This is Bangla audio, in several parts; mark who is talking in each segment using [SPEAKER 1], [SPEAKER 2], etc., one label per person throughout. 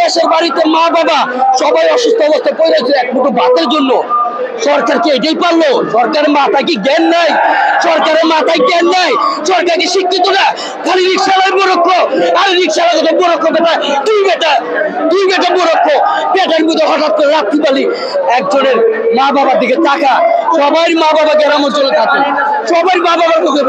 [SPEAKER 1] দেশের বাড়িতে মা বাবা সবাই অসুস্থ অবস্থায় পড়ে আছে এক মুঠো ভাতের জন্য। সরকার কি এটাই পারলো? সরকারের মাথায় কি জ্ঞান নাই? সরকারের মাথায় জ্ঞান নাই? সরকার কি শিক্ষিত না? খালি রিক্সাওয়ালার বরক্ষ আর রিক্সাওয়ালা কত বরক্ষ বেটা, তুই বেটা বরক্ষ পেটের মধ্যে হঠাৎ করে রাত্রি পালি একজনের মা বাবার দিকে তাকা। সবাই মা বাবা গ্রাম অঞ্চলে থাকে, সবাই মা বাবার মুখে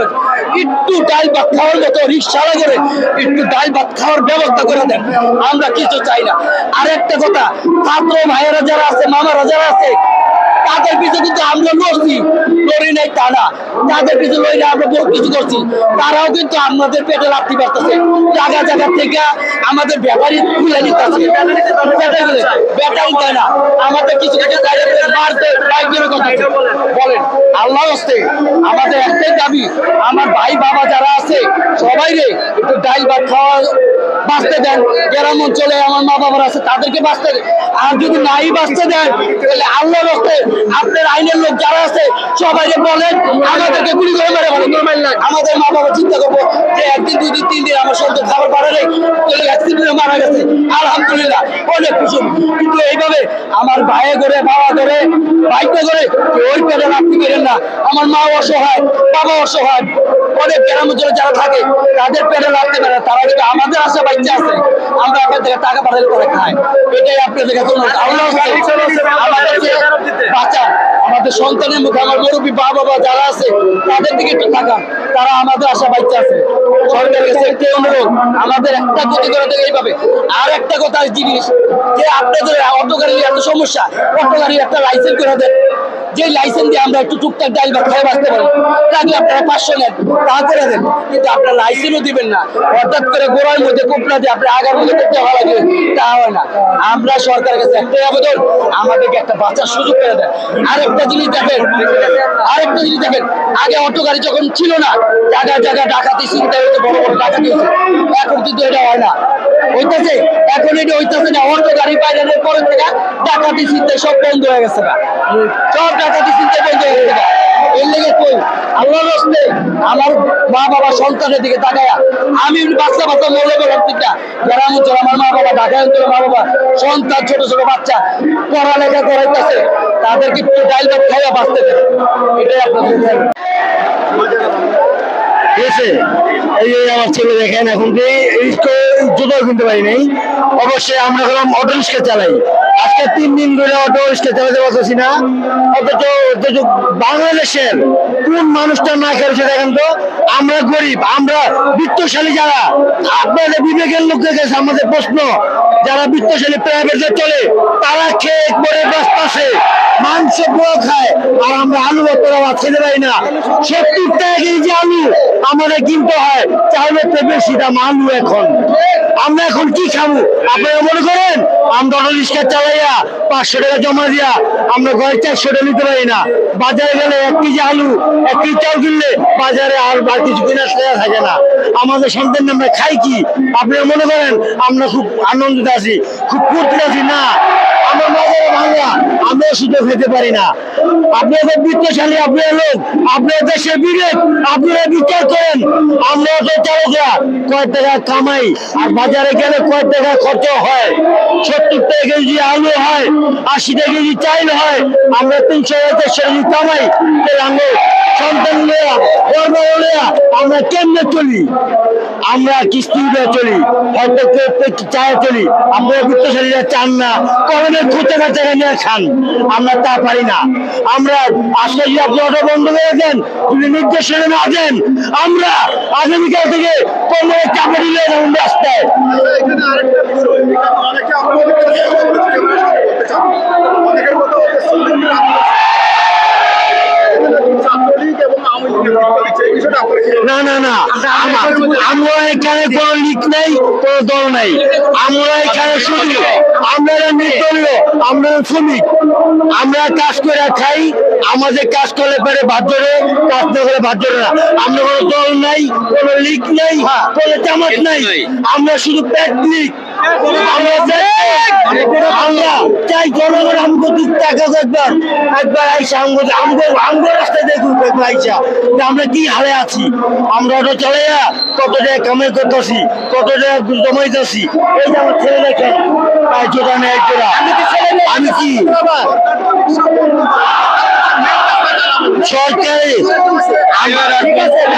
[SPEAKER 1] একটু ডাল ভাত খাওয়ার মতো রিক্সাওয়ালা করে একটু ডাল ভাত খাওয়ার ব্যবস্থা করে দেন, আমরা কিছু চাই না। আর একটা কথা, ছাত্র ভাইয়েরা যারা আছে, মামারা যারা আছে, তাদের পিছনে কিন্তু আমরা লড়ছি, লড়ি নাই তা না, তাদের পিছনে লড়ি না, আমরা বহু কিছু করছি। তারাও কিন্তু আমাদের পেটে লাথি মারতেছে, জায়গা জায়গা থেকে আমাদের ব্যাপারী তুলে নিতেছে, ব্যাটারি দেয় না, আমাদের কিছু কিছু মারতে বলেন। আল্লাহ হস্তে আমাদের একটাই দাবি, আমার ভাই বাবা যারা আছে সবাই রে একটু ডাল ভাত খাওয়া বাঁচতে দেন। গ্রাম অঞ্চলে আমার মা বাবার আছে, তাদেরকে বাঁচতে দেন। আর যদি নাই বাঁচতে দেন তাহলে আল্লাহ হস্তে আপনার আইনের লোক যারা আছে সবাই বলেন আমাদেরকে গুলি করে মেরে বলেন। আমাদের মা বাবা চিন্তা করবো যে একদিন দুই দিন তিন দিন আমার সন্তান খাবার পারে নেই, অ্যাক্সিডেন্টে মারা গেছে, আলহামদুলিল্লাহ অনেক খুশি। কিন্তু এইভাবে আমার ভাইয়ে করে বাবা করে ভাইটা করে ওই পেটে রাখতে পারেন না। আমার মা অসহায়, বাবা অসহায়, অনেক গ্রাম অঞ্চলে যারা থাকে তাদের পেটে রাখতে পারে, তারা কিন্তু আমাদের আশা বাচ্চা আছে, আমরা আপনার থেকে টাকা পাঠালে করে খাই। এটাই আপনাদের কাছে বাঁচান, আমাদের সন্তানের মুখে আমার মুরব্বী বাবা বাবা যারা আছে তাদের দিকে একটু তাকান, তারা আমাদের আশা বাচ্চা আছে। সরকারের কাছে একটি অনুরোধ, আমাদের একটা ক্ষতি করা থেকে এইভাবে। আর একটা কথা জিনিস যে আপনাদের অটো গাড়ির এত সমস্যা, অটো গাড়ির একটা লাইসেন্স করে দেন, যে লাইসেন্স দিয়ে আমরা একটু টুকটাক ডাল ভাত খাই বাঁচতে পারি। লাগলে আপনারা 500 নেন, তা করে দেন, কিন্তু আপনার লাইসেন্সও দিবেন না। হঠাৎ করে গোড়ার মধ্যে কোপড়া দিয়ে আপনি আগার মধ্যে করতে ভালো লাগে, তা হয় না। আমরা সরকারের কাছে একটাই আবেদন, আমাদেরকে একটা বাঁচার সুযোগ করে দেন। আরেকটা জিনিস দেখেন, আগে অটো গাড়ি যখন ছিল না, জায়গায় জায়গায় ডাকাতি চিন্তা হয়েছে, বড় বড় ডাকাতি হয়েছে, এখন কিন্তু এটা হয় না, হইতেছে এখন এটা হইতেছে না। অটো গাড়ি বাইরের পরে থেকে ডাকাতি চিন্তা সব বন্ধ হয়ে গেছে না, সব ডাকাতি চিন্তা বন্ধ হয়ে গেছে না। এর লেগে কই আল্লাহর রাস্তে আমার মা বাবা সন্তানের দিকে তাকায়া, আমি বাচ্চা মৌলবাদ চিন্তা গ্রাম অঞ্চল আমার মা বাবা, ঢাকা অঞ্চলে মা বাবা সন্তান ছোট ছোট বাচ্চা পড়ালেখা করাইতেছে, তাদেরকে ডাইল ভাত খাইয়া বাঁচতে দেয়। এটাই আপনাদের
[SPEAKER 2] এই আমার ছেলে দেখেন এখন যে জুতো কিনতে পারি নাই। অবশ্যই আমরা অটো রিক্সা চালাই, আজকে 3 দিন ধরে অটো রিক্সা চালাতে পারতেছি না। অথচ বাংলাদেশের কোন মানুষটা না খেয়েছে দেখেন তো? আমরা গরিব, আমরা বিত্তশালী যারা, আপনাদের বিবেকের লোকদের কাছে আমাদের প্রশ্ন, যারা বিত্তশালী প্রাইভেটে চলে তারা খেয়ে পরে ব্যস্ত আছে, মাংস পোড়া খায়, আর আমরা আলু ভর্তা খেতে পারি না। 70 টাকা কেজি আলু আমাদের কিনতে হয়, চাউলের তো বেশি দাম আলু। এখন আমরা এখন কি খাবো? আপনারা মনে করেন আমরা অটো রিক্সা চালাইয়া 500 টাকা জমা দিয়া আমরা ঘরে 400 টাকা নিতে পারি না। বাজারে গেলে 1 কেজি আলু 1 কেজি চাল কিনলে বাজারে আর কিছু কেনার টাকা থাকে না। আমাদের সন্তান আমরা খাই কি? আপনারা মনে করেন আমরা খুব আনন্দিত আছি, খুব ফুর্তিতে আছি? না, আমরা বাজারে ভাঙা, আমরা শুধু খেতে পারি না। আপনাদের বিত্তশালী, আপনারা লোক, আপনার দেশের বিবেক, আপনারা বিচার করেন। আমরা তো চালকরা কয় টাকা কামাই আর বাজারে গেলে কয় টাকা খরচ হয়। 70 টাকা কেজি আলু হয়, 80 টাকা কেজি চাল হয়, আমরা 300-400 কেজি কামাই, আমরা সন্তান নেয়া গর্ব নেয়া আমরা কেমনে চলি? আমরা কিস্তি চলি, হয়তো চায় চলি। আপনারা বিত্তশালীরা চান না কলমের খুঁজে টাকা নিয়ে খান, আমরা তা পারি না। আমরা আসলে যদি আপনি অটো বন্ধ করে দেন, যদি নির্দেশনা না দেন, আমরা আগামীকাল থেকে কলমের চাপে দিলে রাস্তায়। না না না, আমরা এখানে কোনো লিক নাই, কোনো দল নাই। আমরা এখানে শুধু আমরা নির্দলীয়, আমরা শ্রমিক, আমরা কাজ করে খাই। আমাদের কাজ করলে পারে বাধ্যরে, কাজ না করে বাধ্যরে না। আমরা কোনো দল নাই, কোনো লিক নাই, কোনো জামাত নাই, আমরা শুধু পেট লিক। আমরা চাই জনগণ আমাকে টাকা একবার আইসা আমাদের রাস্তায় দেখুন, আইসা আমরা কি হালে আছি। আমরা ওটা চালাইয়া কত টাকা কামাই করতেছি, কত টাকা জমাইতেছি। এই যে আমার ছেলে দেখেন জোড়া নেই এক জোড়া। আমি কি সরকারি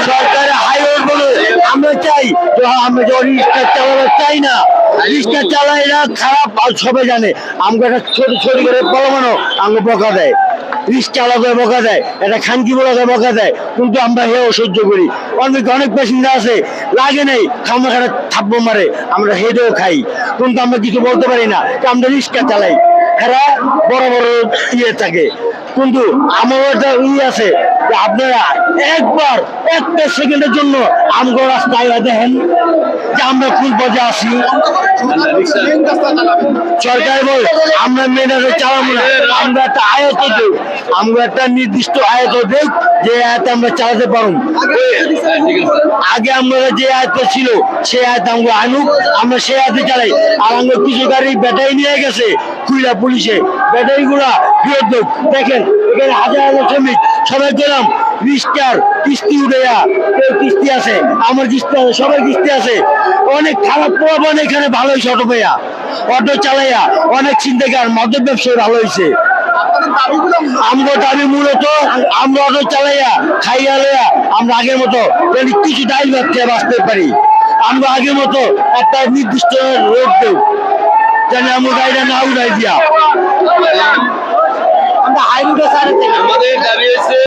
[SPEAKER 2] সরকারি হাইওয়ে বলে আমরা চাই যে আমরা যখন রিক্সা চালানো চাই না, রিক্সা চালাই না খারাপ আর সবাই জানে। আমাকে একটা ছোট ছোট করে পরমাণু আমাকে বকা দেয়, রিক্সা চালকের বকা দেয়, একটা খানকি বলাকে বকা দেয়, কিন্তু আমরা হেও সহ্য করি। অনেক অনেক প্যাসেঞ্জার আছে লাগে নেই খামাখানা থাপ্পড় মারে, আমরা হেডেও খাই, কিন্তু আমরা কিছু বলতে পারি না, আমরা রিক্সা চালাই। এরা বড় বড় ইয়ে থাকে, কিন্তু আমার একটা আছে যে আপনারা একবার একটা সেকেন্ডের জন্য আমগো রাস্তায় দেখেন যে আমরা কোন পর্যায়ে আছি। সরকার বল আমরা মেয়েদের চালাবো না, আমরা একটা আয়ত দেব, আমরা একটা নির্দিষ্ট আয়ত দেব যে আয়তে আমরা চালাতে পারবো। আগে আমরা যে আয়ত ছিল সেই আয়ত আমরা আনুক, আমরা সেই আয়তে চালাই। আর আমরা কিছু গাড়ি ব্যাটারি নিয়ে গেছে কুইলা পুলিশে, ব্যাটারি গুলা ফেরত দেব। দেখেন এখানে হাজার হাজার শ্রমিক সবাই গেলাম রিক্সার কিস্তি উঠে, কেউ কিস্তি আছে, আমার কিস্তি আছে, সবাই কিস্তি আছে। অনেক খারাপ প্রভাব এখানে ভালো হয়েছে, অটো পেয়া অটো চালাইয়া অনেক চিন্তাকার মদের ব্যবসায় ভালো হয়েছে। আমরা দাবি মূলত আমরা অটো চালাইয়া খাইয়া লইয়া আমরা আগের মতো কিছু ডাইল ভাত খেয়ে বাঁচতে পারি। আমরা আগের মতো একটা নির্দিষ্ট রোড দেব যেন আমরা গাড়িটা না উঠাই দিয়া আমরা হাইরোডে
[SPEAKER 3] আমাদের দাবি হচ্ছে